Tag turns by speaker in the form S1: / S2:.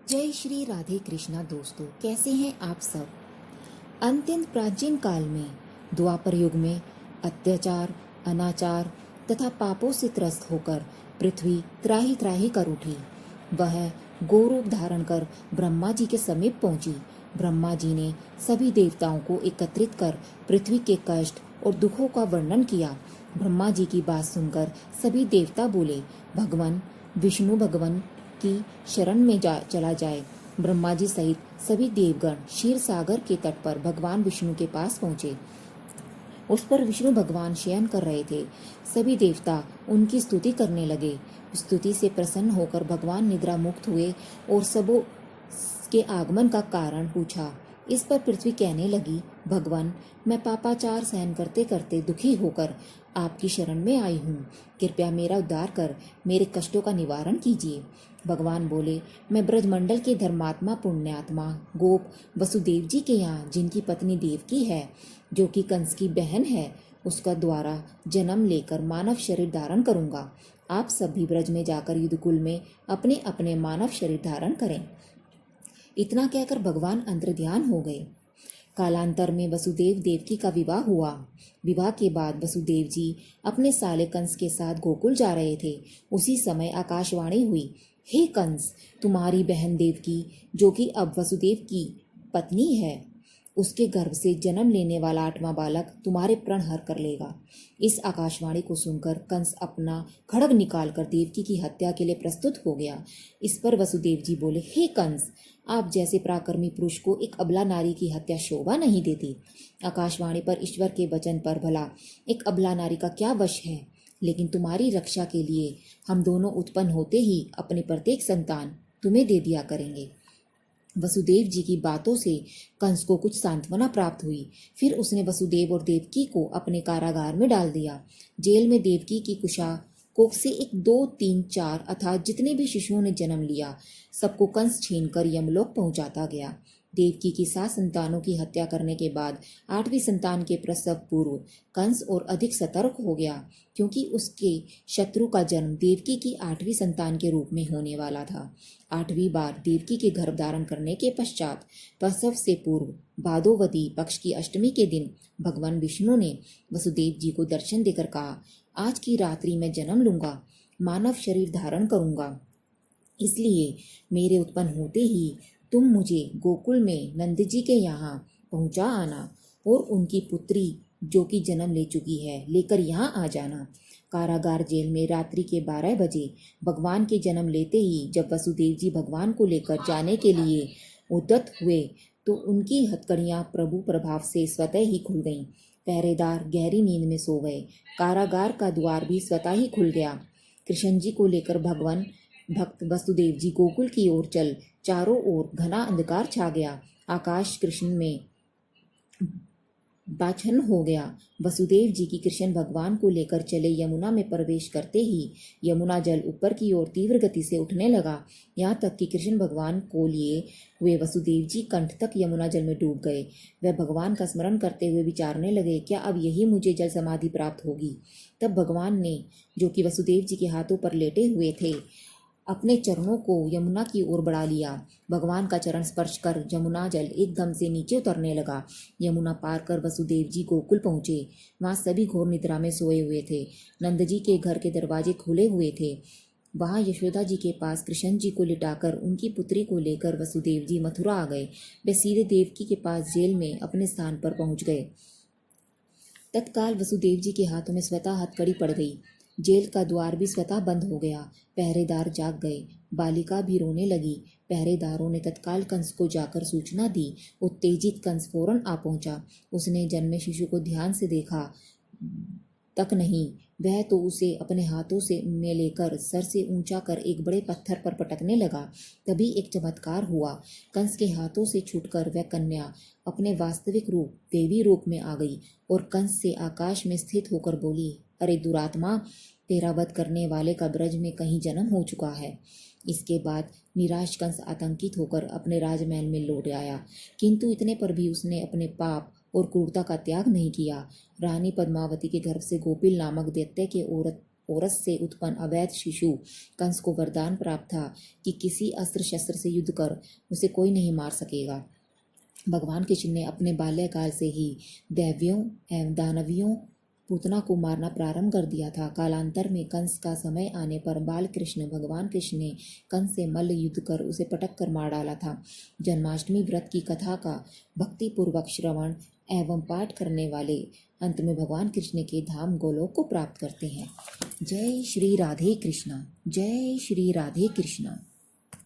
S1: जय श्री राधे कृष्णा। दोस्तों, कैसे हैं आप सब। अत्यंत प्राचीन काल में द्वापर युग में अत्याचार, अनाचार तथा पापों से त्रस्त होकर पृथ्वी त्राही त्राही कर उठी। वह गोरूप धारण कर ब्रह्मा जी के समीप पहुंची। ब्रह्मा जी ने सभी देवताओं को एकत्रित कर पृथ्वी के कष्ट और दुखों का वर्णन किया। ब्रह्मा जी की बात सुनकर सभी देवता बोले, भगवान विष्णु भगवान की शरण में चला जाए। ब्रह्मा जी सहित सभी देवगण क्षीर सागर के तट पर भगवान विष्णु के पास पहुंचे। उस पर विष्णु भगवान शयन कर रहे थे। सभी देवता उनकी स्तुति करने लगे। स्तुति से प्रसन्न होकर भगवान निद्रा मुक्त हुए और सबों के आगमन का कारण पूछा। इस पर पृथ्वी कहने लगी, भगवान, मैं पापाचार सहन करते करते दुखी होकर आपकी शरण में आई हूँ। कृपया मेरा उद्धार कर मेरे कष्टों का निवारण कीजिए। भगवान बोले, मैं ब्रजमंडल के धर्मात्मा पुण्यात्मा गोप वसुदेव जी के यहाँ, जिनकी पत्नी देवकी है, जो कि कंस की बहन है, उसका द्वारा जन्म लेकर मानव शरीर धारण करूंगा। आप सभी ब्रज में जाकर युद्धकुल में अपने अपने मानव शरीर धारण करें। इतना कहकर भगवान अंतर्ध्यान हो गए। कालांतर में वसुदेव देवकी का विवाह हुआ। विवाह के बाद वसुदेव जी अपने साले कंस के साथ गोकुल जा रहे थे। उसी समय आकाशवाणी हुई, हे कंस, तुम्हारी बहन देवकी, जो कि अब वसुदेव की पत्नी है, उसके गर्भ से जन्म लेने वाला 8वां बालक तुम्हारे प्रण हर कर लेगा। इस आकाशवाणी को सुनकर कंस अपना खड्ग निकालकर देवकी की हत्या के लिए प्रस्तुत हो गया। इस पर वसुदेव जी बोले, हे कंस, आप जैसे पराक्रमी पुरुष को एक अबला नारी की हत्या शोभा नहीं देती। आकाशवाणी पर ईश्वर के वचन पर भला एक अबला नारी का क्या वश है। लेकिन तुम्हारी रक्षा के लिए हम दोनों उत्पन्न होते ही अपने प्रत्येक संतान तुम्हें दे दिया करेंगे। वसुदेव जी की बातों से कंस को कुछ सांत्वना प्राप्त हुई। फिर उसने वसुदेव और देवकी को अपने कारागार में डाल दिया। जेल में देवकी की कुशा कोख से 1, 2, 3, 4 अर्थात जितने भी शिशुओं ने जन्म लिया, सबको कंस छीनकर यमलोक पहुंचाता गया। देवकी की 7 संतानों की हत्या करने के बाद 8वीं संतान के प्रसव पूर्व कंस और अधिक सतर्क हो गया, क्योंकि उसके शत्रु का जन्म देवकी की 8वीं संतान के रूप में होने वाला था। 8वीं बार देवकी के गर्भ धारण करने के पश्चात प्रसव से पूर्व भादोवती पक्ष की अष्टमी के दिन भगवान विष्णु ने वसुदेव जी को दर्शन देकर कहा, आज की रात्रि में जन्म लूंगा, मानव शरीर धारण करूंगा। इसलिए मेरे उत्पन्न होते ही तुम मुझे गोकुल में नंद जी के यहाँ पहुंचा आना और उनकी पुत्री, जो कि जन्म ले चुकी है, लेकर यहाँ आ जाना। कारागार जेल में रात्रि के 12 बजे भगवान के जन्म लेते ही जब वसुदेव जी भगवान को लेकर जाने के लिए उद्यत हुए, तो उनकी हथकड़ियाँ प्रभु प्रभाव से स्वतः ही खुल गईं। पहरेदार गहरी नींद में सो गए। कारागार का द्वार भी स्वतः ही खुल गया। कृष्ण जी को लेकर भगवान भक्त वसुदेव जी गोकुल की ओर चल, चारों ओर घना अंधकार छा गया। आकाश कृष्ण में बाछन हो गया। वसुदेव जी की कृष्ण भगवान को लेकर चले यमुना में प्रवेश करते ही यमुना जल ऊपर की ओर तीव्र गति से उठने लगा, यहाँ तक कि कृष्ण भगवान को लिए हुए वसुदेव जी कंठ तक यमुना जल में डूब गए। वह भगवान का स्मरण करते हुए विचारने लगे, क्या अब यही मुझे जल समाधि प्राप्त होगी। तब भगवान ने, जो कि वसुदेव जी के हाथों पर लेटे हुए थे, अपने चरणों को यमुना की ओर बढ़ा लिया। भगवान का चरण स्पर्श कर यमुना जल एकदम से नीचे उतरने लगा। यमुना पार कर वसुदेव जी गोकुल पहुंचे। वहां सभी घोर निद्रा में सोए हुए थे। नंद जी के घर के दरवाजे खुले हुए थे। वहां यशोदा जी के पास कृष्ण जी को लिटाकर उनकी पुत्री को लेकर वसुदेव जी मथुरा आ गए। वे सीधे देवकी के पास जेल में अपने स्थान पर पहुंच गए। तत्काल वसुदेव जी के हाथों में स्वतः हथकड़ी पड़ गई। जेल का द्वार भी स्वतः बंद हो गया। पहरेदार जाग गए। बालिका भी रोने लगी। पहरेदारों ने तत्काल कंस को जाकर सूचना दी। उत्तेजित कंस फौरन आ पहुंचा। उसने जन्मे शिशु को ध्यान से देखा तक नहीं, वह तो उसे अपने हाथों से में लेकर सर से ऊंचा कर एक बड़े पत्थर पर पटकने लगा। तभी एक चमत्कार हुआ। कंस के हाथों से छूटकर वह कन्या अपने वास्तविक रूप देवी रूप में आ गई और कंस से आकाश में स्थित होकर बोली, अरे दुरात्मा, तेरा वध करने वाले का ब्रज में कहीं जन्म हो चुका है। इसके बाद निराश कंस आतंकित होकर अपने राजमहल में लौट आया, किंतु इतने पर भी उसने अपने पाप और क्रूरता का त्याग नहीं किया। रानी पद्मावती के गर्भ से गोपिल नामक दैत्य के औरत औरस से उत्पन्न अवैध शिशु कंस को वरदान प्राप्त था कि किसी अस्त्र शस्त्र से युद्ध कर उसे कोई नहीं मार सकेगा। भगवान कृष्ण ने अपने बाल्यकाल से ही दैव्यों एवं दानवियों पूतना को मारना प्रारंभ कर दिया था। कालांतर में कंस का समय आने पर बाल कृष्ण भगवान कृष्ण ने कंस से मल्ल युद्ध कर उसे पटक कर मार डाला था। जन्माष्टमी व्रत की कथा का भक्ति पूर्वक श्रवण एवं पाठ करने वाले अंत में भगवान कृष्ण के धाम गोलोक को प्राप्त करते हैं। जय श्री राधे कृष्णा। जय श्री राधे कृष्णा।